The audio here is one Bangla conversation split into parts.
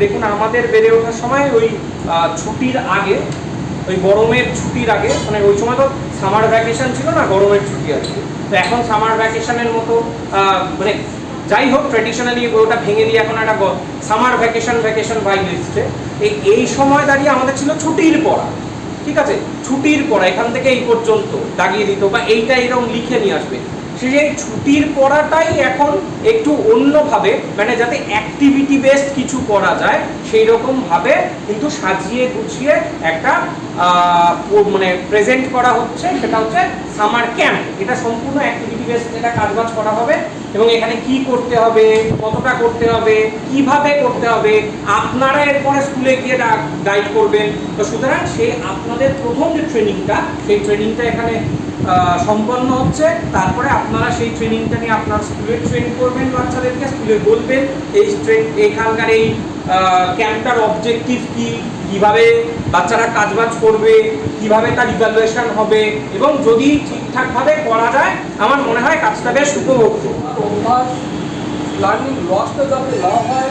দেখুন আমাদের বেড়ে ওঠার সময় ওই ছুটির আগে, ওই গরমের ছুটির আগে, মানে ওই সময় তো সামার ভ্যাকেশন ছিল না, গরমের ছুটি আর কি। তো এখন সামার ভ্যাকেশনের মতো মানে যাই হোক ট্র্যাডিশনালি ওটা ভেঙে দিয়ে এখন একটা সামার ভ্যাকেশন বাই লিস্টে এই সময় দাঁড়িয়ে আমাদের ছিল ছুটির পড়া। ঠিক আছে, ছুটির পড়া এখান থেকে এই পর্যন্ত দাগিয়ে দিত বা এইটা এরকম লিখে নিয়ে আসবে। সেই ছুটির পড়াটাই এখন একটু অন্যভাবে, মানে যাতে অ্যাক্টিভিটি বেসড কিছু করা যায় সেই রকমভাবে কিন্তু সাজিয়ে গুছিয়ে একটা মানে প্রেজেন্ট করা হচ্ছে। সেটা হচ্ছে সামার ক্যাম্প। এটা সম্পূর্ণ অ্যাক্টিভিটি বেসড, এটা কাজবাজ করা হবে এবং এখানে কি করতে হবে, কতটা করতে হবে, কিভাবে করতে হবে, আপনারা এরপরে স্কুলে গিয়ে গাইড করবেন। তো সুতরাং সেই আপনাদের প্রথম যে ট্রেনিংটা, সেই ট্রেনিংটা এখানে সম্পন্ন হচ্ছে। তারপরে আপনারা সেই ট্রেনিংটা নিয়ে আপনার স্কুলে ট্রেন করবেন, বাচ্চাদেরকে স্কুলে বলবেন এখানকার এই ক্যাম্পটার অবজেক্টিভ কি, কিভাবে বাচ্চারা কাজবাজ করবে, কিভাবে তার ইভ্যালুয়েশন হবে, এবং যদি ঠিকঠাকভাবে করা যায় আমার মনে হয় কাজটা বেশ উপভোগ্য। লার্নিং লসটা যাতে না হয়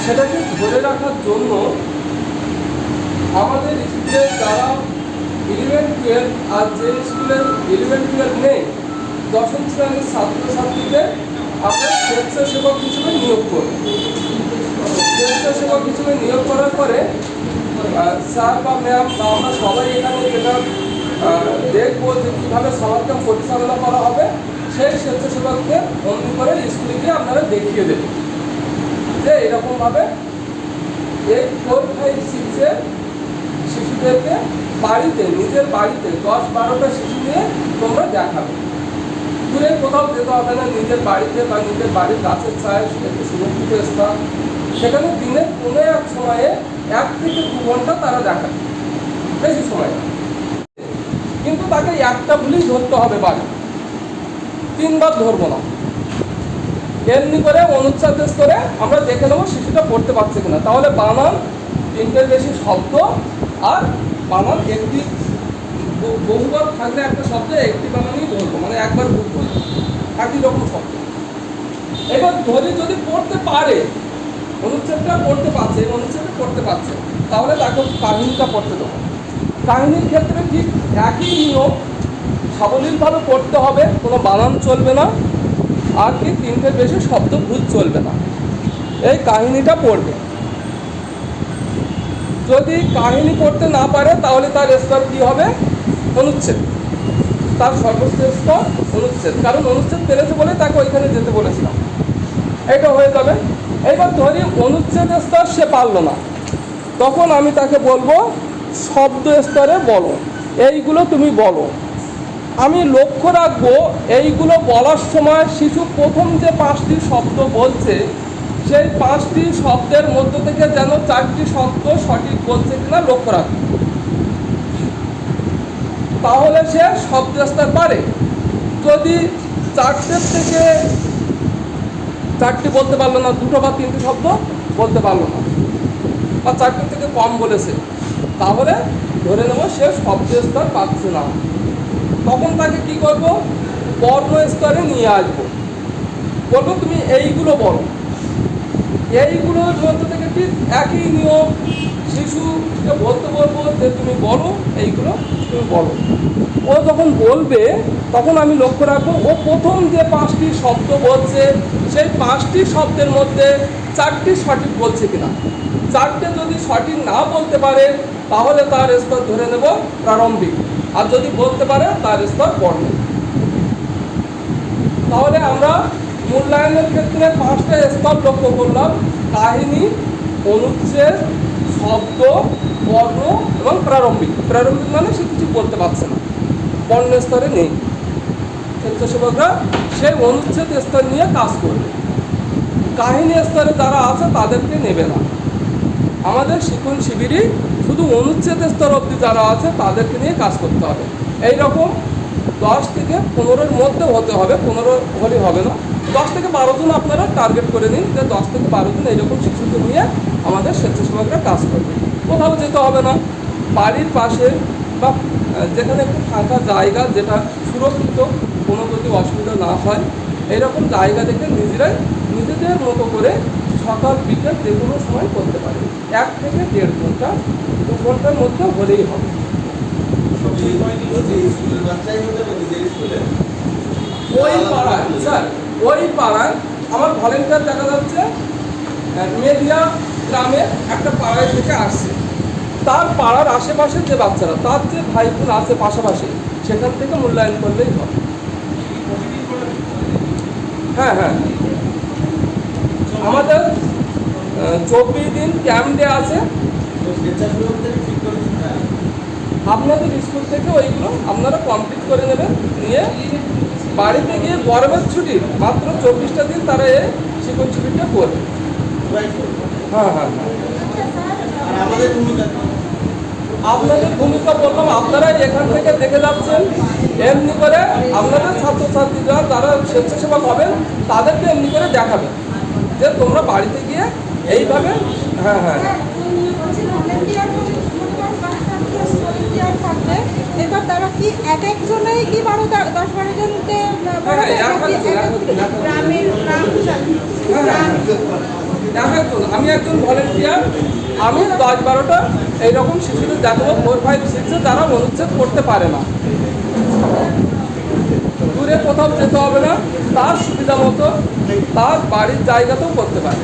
সেটাকে ধরে রাখার জন্য আমাদের স্কুলের যারা 11-12 আর যে স্কুলের 11-12 নেই, দশম শ্রেণীর ছাত্রছাত্রীদের আমরা স্বেচ্ছাসেবক হিসেবে নিয়োগ করি। স্বেচ্ছাসেবক হিসেবে নিয়োগ করার পরে স্যার বা ম্যাম বা আমরা সবাই এখানে যেটা দেখবো যে কীভাবে সামার ক্যাম্প পরিচালনা করা হবে, সেই স্বেচ্ছাসেবককে বন্দি করে স্কুলে গিয়ে আপনারা দেখিয়ে দেবেন যে এরকমভাবে এই 4, 5, 6-এর শিশুদেরকে বাড়িতে, নিজের বাড়িতে 10-12টা শিশু নিয়ে তোমরা দেখাবে। দূরে কোথাও যেতে হবে না, নিজের বাড়িতে বা নিজের বাড়ির গাছের ছায় একটু সুরক্ষিত স্থান, সেখানে দিনের কোনো এক সময়ে 1 থেকে 2 ঘন্টা তারা দেখাবে, বেশি সময় না। কিন্তু তাকে একটা ভুলেই ধরতে হবে, বাড়ি 3 বার ধরবো না। এমনি করে অনুচ্ছেদ করে আমরা দেখে নেবো শিশুটা পড়তে পারছে কিনা। তাহলে বানান 3টের বেশি শব্দ আর বানান একটি বহুবার থাকলে একটা শব্দে একটি বানানই ধরবো, মানে একবার ভুল ধরবো, একই রকম শব্দ। এবার ধরি যদি পড়তে পারে, অনুচ্ছেদটা পড়তে পারছে, অনুচ্ছেদটা পড়তে পারছে, তাহলে তাকে কাহিনীটা পড়তে দেবো। কাহিনীর ক্ষেত্রে ঠিক একই নিয়ম, সাবলীলভাবে পড়তে হবে, কোনো বানান চলবে না, আর কি 3টের বেশি শব্দ ভুল চলবে না। এই কাহিনীটা পড়বে। যদি কাহিনী পড়তে না পারে তাহলে তার স্তর কী হবে? অনুচ্ছেদ। তার সর্বোচ্চ স্তর অনুচ্ছেদ, কারণ অনুচ্ছেদ পেরেছে বলে তাকে ওইখানে যেতে বলেছিলাম। এটা হয়ে যাবে। এইবার ধরি অনুচ্ছেদ স্তর সে পারলো না, তখন আমি তাকে বলবো শব্দ স্তরে বলো, এইগুলো তুমি বলো। আমি লক্ষ্য রাখবো এইগুলো বলার সময় শিশু প্রথম যে 5টি শব্দ বলছে, সেই 5টি শব্দের মধ্য থেকে যেন 4টি শব্দ সঠিক বলছে কিনা লক্ষ্য রাখবো। তাহলে সে শব্দ স্তর পারে। যদি 4টের থেকে 4টি বলতে পারলো না, 2টো বা 3টি শব্দ বলতে পারলো না, বা 4টির থেকে কম বলেছে, তাহলে ধরে নেব সে শব্দ স্তর পাচ্ছে না। তখন তাকে কি করব? বর্ণ স্তরে নিয়ে আসবো। বলবো তুমি এইগুলো বলো। এইগুলোর মধ্যে থেকে ঠিক একই নিয়ম, শিশুকে বলতে বলবো যে তুমি বলো, এইগুলো তুমি বলো। ও যখন বলবে তখন আমি লক্ষ্য রাখবো ও প্রথম যে 5টি শব্দ বলছে, সেই 5টি শব্দের মধ্যে 4টি সঠিক বলছে কিনা। 4টে যদি সঠিক না বলতে পারে তাহলে তার স্তর ধরে নেব প্রারম্ভিক, আর যদি বলতে পারে তার স্তর বর্ণ। তাহলে আমরা মূল্যায়নের ক্ষেত্রে 5টা স্তর লক্ষ্য করলাম: কাহিনী, অনুচ্ছেদ, শব্দ, বর্ণ এবং প্রারম্ভিক। প্রারম্ভিক মানে সে কিছু বলতে পারছে না, বর্ণ স্তরে নেই। স্বেচ্ছাসেবকরা সেই অনুচ্ছেদ স্তর নিয়ে কাজ করবে। কাহিনী স্তরে যারা আছে তাদেরকে নেবে না। আমাদের শিক্ষণ শিবিরই শুধু অনুচ্ছেদ স্তর অবধি যারা আছে তাদেরকে নিয়ে কাজ করতে হবে। এইরকম 10 থেকে 15-এর মধ্যে হতে হবে, 15 হলে হবে না। 10 থেকে 12 জন আপনারা টার্গেট করে নিন যে 10 থেকে 12 জন এইরকম শিশুকে নিয়ে আমাদের স্বেচ্ছাসেবকরা কাজ করবে। কোথাও যেতে হবে না, বাড়ির পাশে বা যেখানে একটু ফাঁকা জায়গা, যেটা সুরক্ষিত, কোনো যদি অসুবিধা না হয়, এইরকম জায়গা দেখে নিজেরাই নিজেদের মতো করে সকাল বিকেল যে কোনো সময় করতে পারে, 1 থেকে 1.5 ঘন্টা, 2 ঘন্টার মধ্যে হলেই হবে। ওই পাড়ায় স্যার, ওই পাড়ায় আমার ভলেন্টিয়ার দেখা যাচ্ছে মেদিয়া গ্রামে একটা পাড়ায় থেকে আসছে, তার পাড়ার আশেপাশের যে বাচ্চারা, তার যে ভাই বোন আছে পাশাপাশি, সেখান থেকে মূল্যায়ন করলেই হবে। হ্যাঁ হ্যাঁ, আমাদের 24 দিন ক্যাম্প ডে আছে। আপনাদের স্কুল থেকে ওইগুলো আপনারা কমপ্লিট করে নেবেন, নিয়ে বাড়িতে গিয়ে গরমের ছুটি মাত্র 24টা দিন তারা এই শিক্ষণ ছুটিটা করবে। হ্যাঁ হ্যাঁ হ্যাঁ, আপনাদের ভূমিকা বললাম, আপনারা এখান থেকে দেখে যাচ্ছেন, এমনি করে আপনাদের ছাত্রছাত্রীরা যারা স্বেচ্ছাসেবক হবেন তাদেরকে এমনি করে দেখাবেন যে তোমরা বাড়িতে গিয়ে এইভাবে। হ্যাঁ হ্যাঁ, এবার তারা কি এক একজনেই কি 10-12 জনকে আমি একজন ভলেন্টিয়ার, আমি 10-12টা এইরকম শিশুদের দেখাবো 4, 5, 6 যারা অনুচ্ছেদ করতে পারে না, দূরে কোথাও যেতে হবে না, তার সুবিধা মতো তার বাড়ির জায়গাতেও করতে পারে।